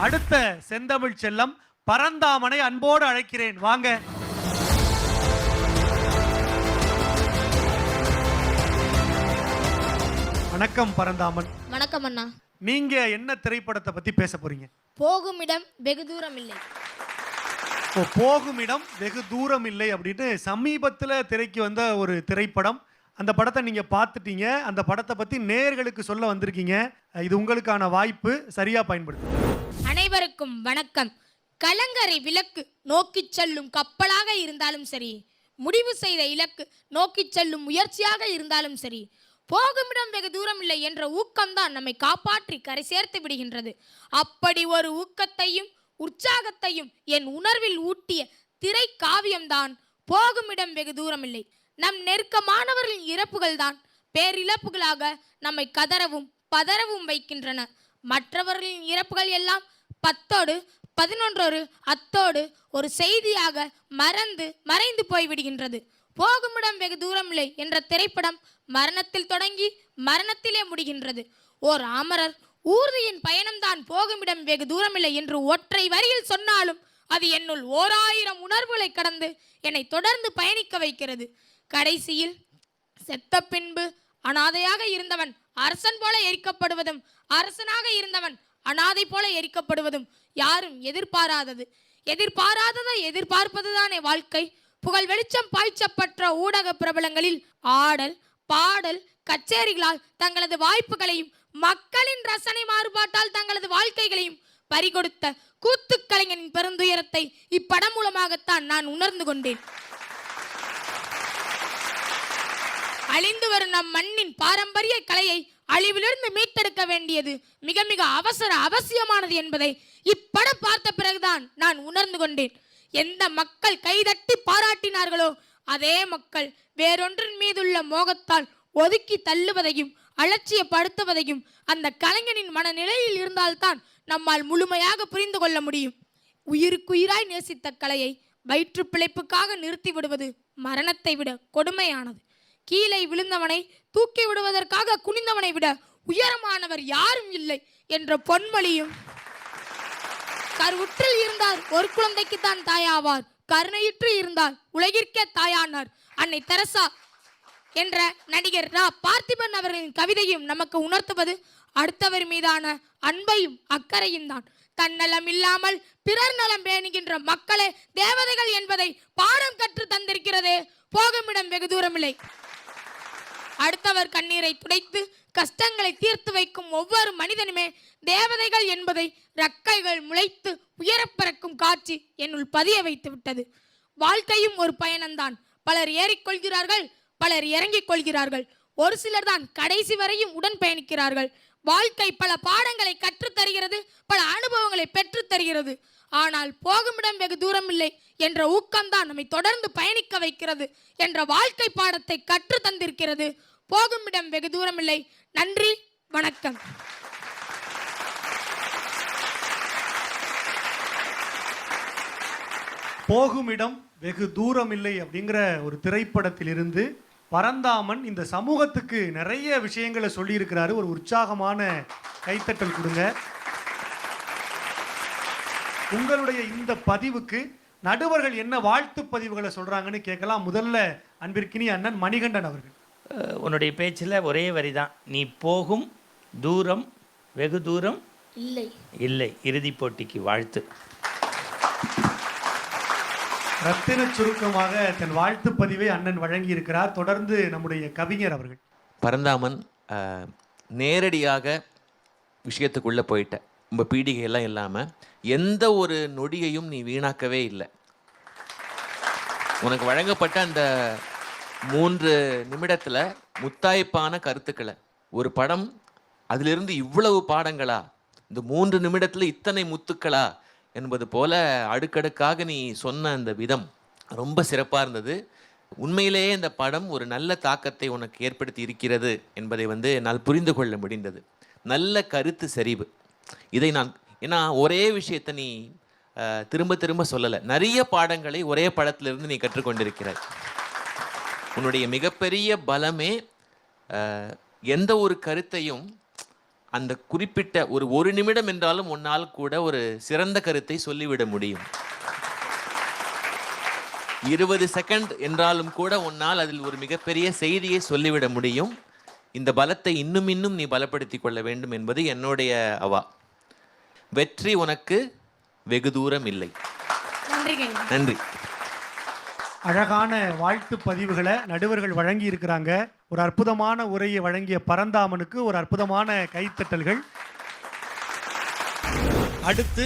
அடுத்த செந்தமிழ் செல்லம் பரந்தாமனை அன்போடு அழைக்கிறேன். வாங்க. வணக்கம் பரந்தாமன். வணக்கம் அண்ணா. நீங்க என்ன திரைப்படத்தை பத்தி பேச போறீங்க? போகும் இடம் வெகு தூரம் இல்லை. போகும் இடம் வெகு தூரம் இல்லை அப்படின்னு சமீபத்தில் திரைக்கு வந்த ஒரு திரைப்படம். அந்த படத்தை நீங்க பார்த்துட்டீங்க. அந்த படத்தை பத்தி நேயர்களுக்கு சொல்ல வந்திருக்கீங்க. இது உங்களுக்கான வாய்ப்பு, சரியா பயன்படுத்துங்க. அனைவருக்கும் வணக்கம். கலங்கரை விளக்கு நோக்கி செல்லும் கப்பலாக இருந்தாலும் சரி, முடிவு செய்த இலக்கு நோக்கி செல்லும் முயற்சியாக இருந்தாலும் சரி, போகுமிடம் வெகு தூரம் இல்லை என்ற ஊக்கம்தான் நம்மை காப்பாற்றி கரை சேர்த்து விடுகின்றது. அப்படி ஒரு ஊக்கத்தையும் உற்சாகத்தையும் என் உணர்வில் ஊட்டிய திரை காவியம்தான் போகுமிடம் வெகு தூரம் இல்லை. நம் நெருக்கமானவர்களின் இறப்புகள் தான் பேரிழப்புகளாக நம்மை கதறவும் பதறவும் வைக்கின்றன. மற்றவர்களின் இறப்புகள் எல்லாம் 10 11 அத்தோடு ஒரு செய்தியாக மறைந்து போய்விடுகின்றது. போகுமிடம் வெகு தூரம் இல்லை என்ற திரைப்படம் மரணத்தில் தொடங்கி மரணத்திலே முடிகின்றது. ஓர் அமரர் ஊர்தியின் பயணம்தான் போகுமிடம் வெகு தூரமில்லை என்று ஒற்றை வரியில் சொன்னாலும் அது என்னுள் 1000 உணர்வுகளை கடந்து என்னை தொடர்ந்து பயணிக்க வைக்கிறது. கடைசியில் செத்த பின்பு அனாதையாக இருந்தவன் அரசன் போல எரிக்கப்படுவதும், அரசனாக இருந்தவன் அனாதை போல எரிக்கப்படுவதும் யாரும் எதிர்பாராததை எதிர்பார்ப்பதுதானே வாழ்க்கை. புகழ் வெளிச்சம் பாய்ச்சப்பட்ட ஊடக பிரபலங்களில் ஆடல் பாடல் கச்சேரிகளால் தங்களது வாய்ப்புகளையும் மக்களின் ரசனை மாறுபாட்டால் தங்களது வாழ்க்கைகளையும் பறிகொடுத்த கூத்துக்கலைஞனின் பெருந்துயரத்தை இப்படம் மூலமாகத்தான் நான் உணர்ந்து கொண்டேன். அழிந்து வரும் நம் மண்ணின் பாரம்பரிய கலையை அழிவிலிருந்து மீட்டெடுக்க வேண்டியது மிக மிக அவசியமானது என்பதை இப்படம் பார்த்த பிறகுதான் நான் உணர்ந்து கொண்டேன். எந்த மக்கள் கைதட்டி பாராட்டினார்களோ அதே மக்கள் வேறொன்றின் மீதுள்ள மோகத்தால் ஒதுக்கி தள்ளுவதையும் அலட்சியப்படுத்துவதையும் அந்த கலைஞனின் மனநிலையில் இருந்தால்தான் நம்மால் முழுமையாக புரிந்து கொள்ள முடியும். உயிருக்குயிராய் நேசித்த கலையை வயிற்று பிழைப்புக்காக நிறுத்தி விடுவது மரணத்தை விட கொடுமையானது. கீழே விழுந்தவனை தூக்கி விடுவதற்காக குனிந்தவனை விட உயரமானவர் யாரும் இல்லை என்ற பொன்மொழியும், கருவுற்றில் இருந்தார் ஒரு குழந்தைக்கு தான் தாயாவார், கருணையுற்று இருந்தால் உலகிற்கே தாயானார் அன்னை தெரசா என்ற நடிகர் பார்த்திபன் அவர்களின் கவிதையும் நமக்கு உணர்த்துவது அடுத்தவர் மீதான அன்பையும் அக்கறையும் தான். தன்னலம் இல்லாமல் பிறர் நலம் பேணுகின்ற மக்களே தேவதைகள் என்பதை பாடம் கற்று தந்திருக்கிறதே போகுமிடம் வெகு தூரமில்லை. அடுத்தவர் கண்ணீரை துடைத்து கஷ்டங்களை தீர்த்து வைக்கும் ஒவ்வொரு மனிதனுமே தேவதைகள் என்பதை ரக்கைகள் முளைத்து உயரப்பறக்கும் காட்சி என்னுள் பதிய வைத்து விட்டது. வாழ்க்கையும் ஒரு பயணம்தான். பலர் ஏறிக்கொள்கிறார்கள், பலர் இறங்கிக் கொள்கிறார்கள். ஒரு சிலர் தான் கடைசி வரையும் உடன் பயணிக்கிறார்கள். வாழ்க்கை பல பாடங்களை கற்றுத்தருகிறது, பல அனுபவங்களை பெற்றுத் தருகிறது. ஆனால் போகுமிடம் வெகு தூரம் இல்லை என்ற ஊக்கம்தான் நம்மை தொடர்ந்து பயணிக்க வைக்கிறது என்ற வாழ்க்கை பாடத்தை கற்று தந்திருக்கிறது. போகுமிடம் வெகு தூரம் இல்லை. நன்றி, வணக்கம். போகுமிடம் வெகு தூரம் இல்லை அப்படிங்கிற ஒரு திரைப்படத்தில் இருந்து பரந்தாமன் இந்த சமூகத்துக்கு நிறைய விஷயங்களை சொல்லியிருக்கிறாரு. ஒரு உற்சாகமான கைத்தட்டல் கொடுங்க. உங்களுடைய இந்த பதிவுக்கு நடுவர்கள் என்ன வாழ்த்து பதிவுகளை சொல்றாங்கன்னு கேட்கலாம். முதல்ல அன்பிற்கினி அண்ணன் மணிகண்டன் அவர்கள். உன்னுடைய பேச்சில் ஒரே வரி தான், நீ போகும் தூரம் வெகு தூரம் இல்லை இல்லை. இறுதி போட்டிக்கு வாழ்த்து. ரத்தின சுருக்கமாக தன் வாழ்த்து பதிவை அண்ணன் வழங்கி இருக்கிறார். தொடர்ந்து நம்முடைய கவிஞர் அவர்கள். பரந்தாமன், நேரடியாக விஷயத்துக்குள்ளே போயிட்ட. ரொம்ப பீடிகையெல்லாம் இல்லாமல் எந்த ஒரு நொடியையும் நீ வீணாக்கவே இல்லை. உனக்கு வழங்கப்பட்ட அந்த 3 நிமிடத்தில் முத்தாய்ப்பான கருத்துக்களை, ஒரு படம் அதிலிருந்து இவ்வளவு பாடங்களா, இந்த 3 நிமிடத்தில் இத்தனை முத்துக்களா என்பது போல அடுக்கடுக்காக நீ சொன்ன அந்த விதம் ரொம்ப சிறப்பாக இருந்தது. உண்மையிலேயே இந்த படம் ஒரு நல்ல தாக்கத்தை உனக்கு ஏற்படுத்தி இருக்கிறது என்பதை என்னால் புரிந்து கொள்ள முடிந்தது. நல்ல கருத்து செறிவு. இதை நான் ஏன்னா ஒரே விஷயத்தை நீ திரும்ப திரும்ப சொல்லலை. நிறைய பாடங்களை ஒரே படத்திலிருந்து நீ கற்றுக்கொண்டிருக்கிறாய். உன்னுடைய மிகப்பெரிய பலமே எந்த ஒரு கருத்தையும் அந்த குறிப்பிட்ட ஒரு நிமிடம் என்றாலும் உன்னால் கூட ஒரு சிறந்த கருத்தை சொல்லிவிட முடியும். 20 செகண்ட் என்றாலும் கூட உன்னால் அதில் ஒரு மிகப்பெரிய செய்தியை சொல்லிவிட முடியும். இந்த பலத்தை இன்னும் இன்னும் நீ பலப்படுத்திக் கொள்ள வேண்டும் என்பது என்னுடைய அவா. வெற்றி உனக்கு வெகு தூரம் இல்லை. நன்றி. அழகான வாழ்த்து பதிவுகளை நடுவர்கள் வழங்கி இருக்கிறாங்க. ஒரு அற்புதமான உரையை வழங்கிய பரந்தாமனுக்கு ஒரு அற்புதமான கைத்தட்டல்கள். அடுத்து